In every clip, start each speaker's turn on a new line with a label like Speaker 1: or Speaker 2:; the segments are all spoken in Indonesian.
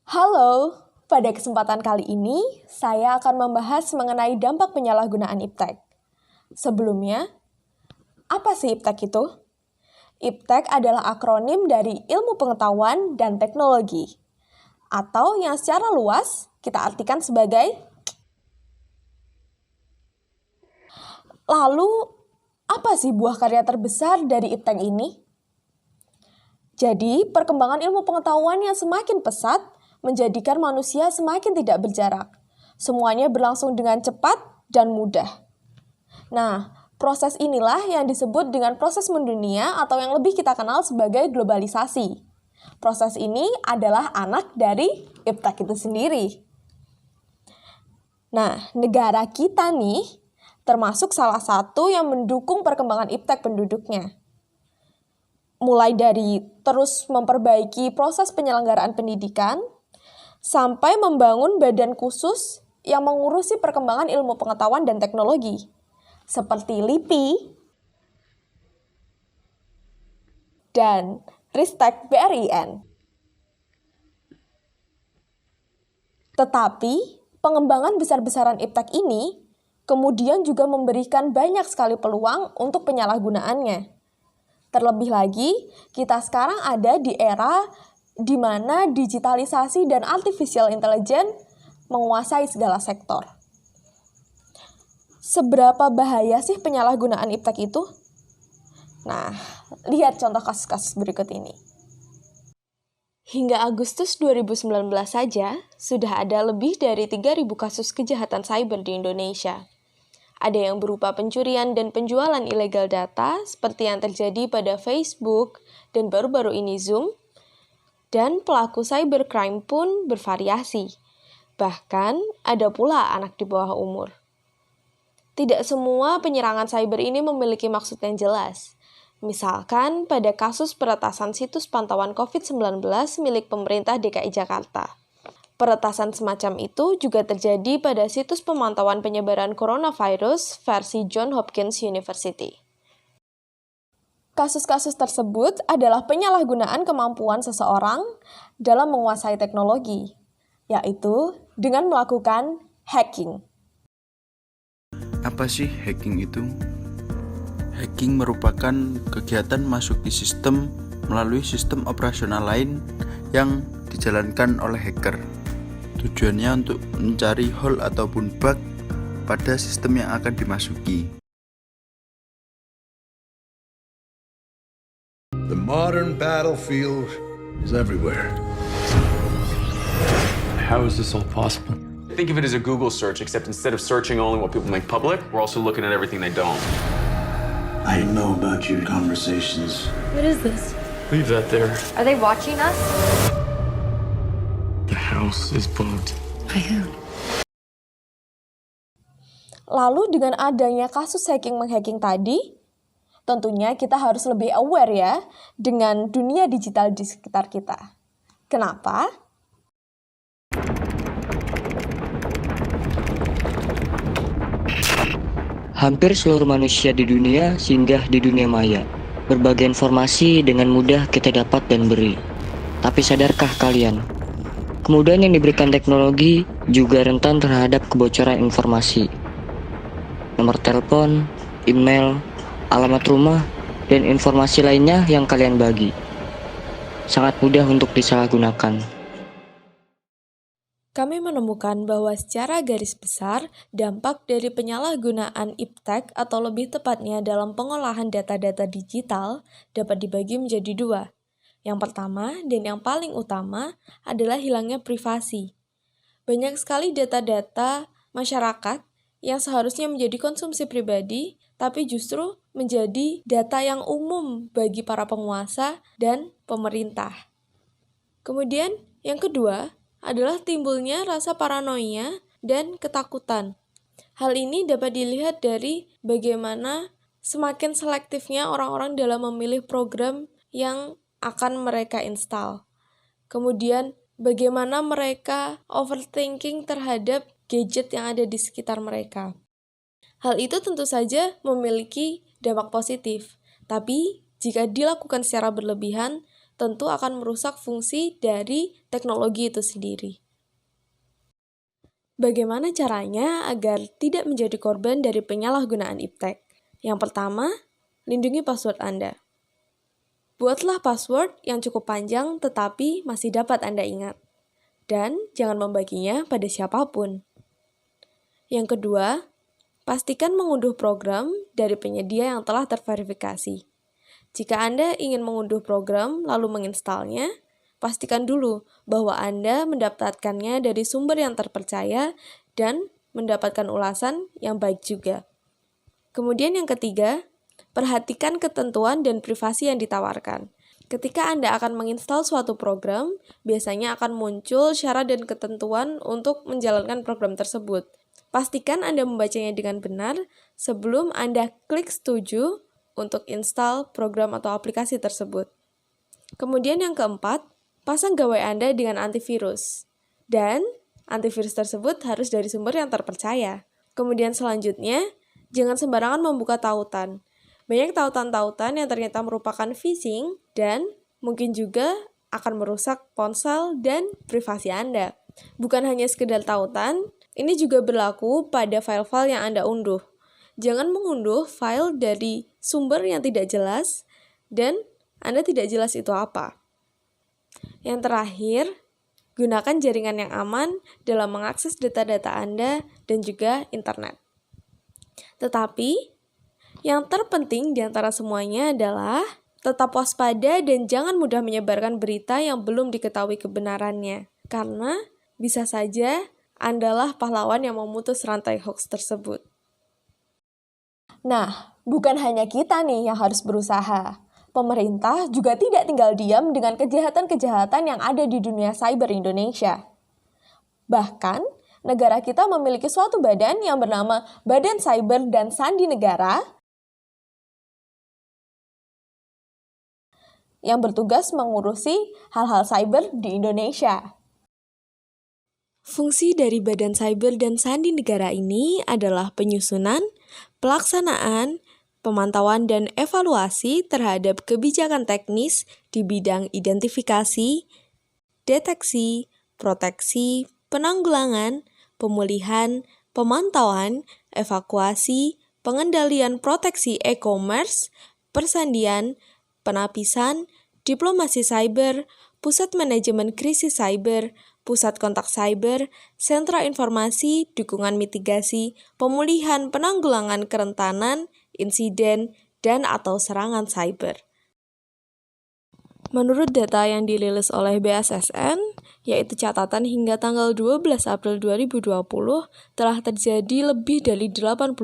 Speaker 1: Halo, pada kesempatan kali ini saya akan membahas mengenai dampak penyalahgunaan iptek. Sebelumnya, apa sih iptek itu? Iptek adalah akronim dari Ilmu Pengetahuan dan Teknologi, atau yang secara luas kita artikan sebagai. Lalu, apa sih buah karya terbesar dari iptek ini? Jadi, perkembangan ilmu pengetahuan yang semakin pesat menjadikan manusia semakin tidak berjarak. Semuanya berlangsung dengan cepat dan mudah. Nah, proses inilah yang disebut dengan proses mendunia atau yang lebih kita kenal sebagai globalisasi. Proses ini adalah anak dari iptek itu sendiri. Nah, negara kita nih termasuk salah satu yang mendukung perkembangan iptek penduduknya. Mulai dari terus memperbaiki proses penyelenggaraan pendidikan, sampai membangun badan khusus yang mengurusi perkembangan ilmu pengetahuan dan teknologi, seperti LIPI dan Ristek BRIN. Tetapi, pengembangan besar-besaran iptek ini kemudian juga memberikan banyak sekali peluang untuk penyalahgunaannya. Terlebih lagi, kita sekarang ada di era di mana digitalisasi dan artificial intelligence menguasai segala sektor. Seberapa bahaya sih penyalahgunaan iptek itu? Nah, lihat contoh kasus-kasus berikut ini. Hingga Agustus 2019 saja, sudah ada lebih dari 3.000 kasus kejahatan cyber di Indonesia. Ada yang berupa pencurian dan penjualan ilegal data, seperti yang terjadi pada Facebook dan baru-baru ini Zoom, dan pelaku cybercrime pun bervariasi. Bahkan, ada pula anak di bawah umur. Tidak semua penyerangan cyber ini memiliki maksud yang jelas. Misalkan, pada kasus peretasan situs pantauan COVID-19 milik pemerintah DKI Jakarta. Peretasan semacam itu juga terjadi pada situs pemantauan penyebaran coronavirus versi Johns Hopkins University. Kasus-kasus tersebut adalah penyalahgunaan kemampuan seseorang dalam menguasai teknologi, yaitu dengan melakukan hacking.
Speaker 2: Apa sih hacking itu? Hacking merupakan kegiatan masuk ke sistem melalui sistem operasional lain yang dijalankan oleh hacker. Tujuannya untuk mencari hole ataupun bug pada sistem yang akan dimasuki.
Speaker 3: The modern battlefield is everywhere.
Speaker 4: How is this all possible?
Speaker 5: Think of it as a Google search, except instead of searching only what people make public, we're also looking at everything they don't.
Speaker 3: I know about your conversations.
Speaker 6: What is this?
Speaker 4: Leave that there.
Speaker 6: Are they watching us?
Speaker 4: The house is bugged.
Speaker 6: By who?
Speaker 1: Lalu dengan adanya kasus hacking-menghacking tadi, tentunya kita harus lebih aware ya dengan dunia digital di sekitar kita. Kenapa?
Speaker 7: Hampir seluruh manusia di dunia singgah di dunia maya. Berbagai informasi dengan mudah kita dapat dan beri. Tapi sadarkah kalian? Kemudahan yang diberikan teknologi juga rentan terhadap kebocoran informasi. Nomor telepon, email, alamat rumah, dan informasi lainnya yang kalian bagi. Sangat mudah untuk disalahgunakan.
Speaker 1: Kami menemukan bahwa secara garis besar, dampak dari penyalahgunaan iptek atau lebih tepatnya dalam pengolahan data-data digital dapat dibagi menjadi dua. Yang pertama dan yang paling utama adalah hilangnya privasi. Banyak sekali data-data masyarakat yang seharusnya menjadi konsumsi pribadi, tapi justru menjadi data yang umum bagi para penguasa dan pemerintah. Kemudian yang kedua adalah timbulnya rasa paranoia dan ketakutan. Hal ini dapat dilihat dari bagaimana semakin selektifnya orang-orang dalam memilih program yang akan mereka install. Kemudian bagaimana mereka overthinking terhadap gadget yang ada di sekitar mereka. Hal itu tentu saja memiliki dampak positif, tapi jika dilakukan secara berlebihan, tentu akan merusak fungsi dari teknologi itu sendiri. Bagaimana caranya agar tidak menjadi korban dari penyalahgunaan iptek? Yang pertama, lindungi password Anda. Buatlah password yang cukup panjang tetapi masih dapat Anda ingat. Dan jangan membaginya pada siapapun. Yang kedua, pastikan mengunduh program dari penyedia yang telah terverifikasi. Jika Anda ingin mengunduh program lalu menginstalnya, pastikan dulu bahwa Anda mendapatkannya dari sumber yang terpercaya dan mendapatkan ulasan yang baik juga. Kemudian yang ketiga, perhatikan ketentuan dan privasi yang ditawarkan. Ketika Anda akan menginstal suatu program, biasanya akan muncul syarat dan ketentuan untuk menjalankan program tersebut. Pastikan Anda membacanya dengan benar sebelum Anda klik setuju untuk install program atau aplikasi tersebut. Kemudian yang keempat, pasang gawai Anda dengan antivirus. Dan antivirus tersebut harus dari sumber yang terpercaya. Kemudian selanjutnya, jangan sembarangan membuka tautan. Banyak tautan-tautan yang ternyata merupakan phishing dan mungkin juga akan merusak ponsel dan privasi Anda. Bukan hanya sekedar tautan, ini juga berlaku pada file-file yang Anda unduh. Jangan mengunduh file dari sumber yang tidak jelas dan Anda tidak jelas itu apa. Yang terakhir, gunakan jaringan yang aman dalam mengakses data-data Anda dan juga internet. Tetapi, yang terpenting di antara semuanya adalah tetap waspada dan jangan mudah menyebarkan berita yang belum diketahui kebenarannya. Karena bisa saja Andalah pahlawan yang memutus rantai hoax tersebut. Nah, bukan hanya kita nih yang harus berusaha. Pemerintah juga tidak tinggal diam dengan kejahatan-kejahatan yang ada di dunia cyber Indonesia. Bahkan, negara kita memiliki suatu badan yang bernama Badan Cyber dan Sandi Negara yang bertugas mengurusi hal-hal cyber di Indonesia. Fungsi dari Badan Cyber dan Sandi Negara ini adalah penyusunan, pelaksanaan, pemantauan dan evaluasi terhadap kebijakan teknis di bidang identifikasi, deteksi, proteksi, penanggulangan, pemulihan, pemantauan, evakuasi, pengendalian proteksi e-commerce, persandian, penapisan, diplomasi cyber, pusat manajemen krisis cyber, pusat kontak cyber, sentra informasi, dukungan mitigasi, pemulihan penanggulangan kerentanan, insiden, dan atau serangan cyber. Menurut data yang dirilis oleh BSSN, yaitu catatan hingga tanggal 12 April 2020, telah terjadi lebih dari 88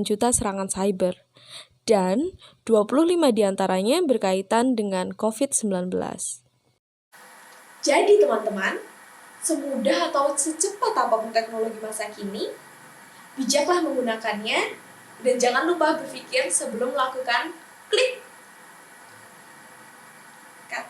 Speaker 1: juta serangan cyber. Dan 25 diantaranya berkaitan dengan COVID-19. Jadi teman-teman, semudah atau secepat apapun teknologi masa kini, bijaklah menggunakannya dan jangan lupa berpikir sebelum melakukan klik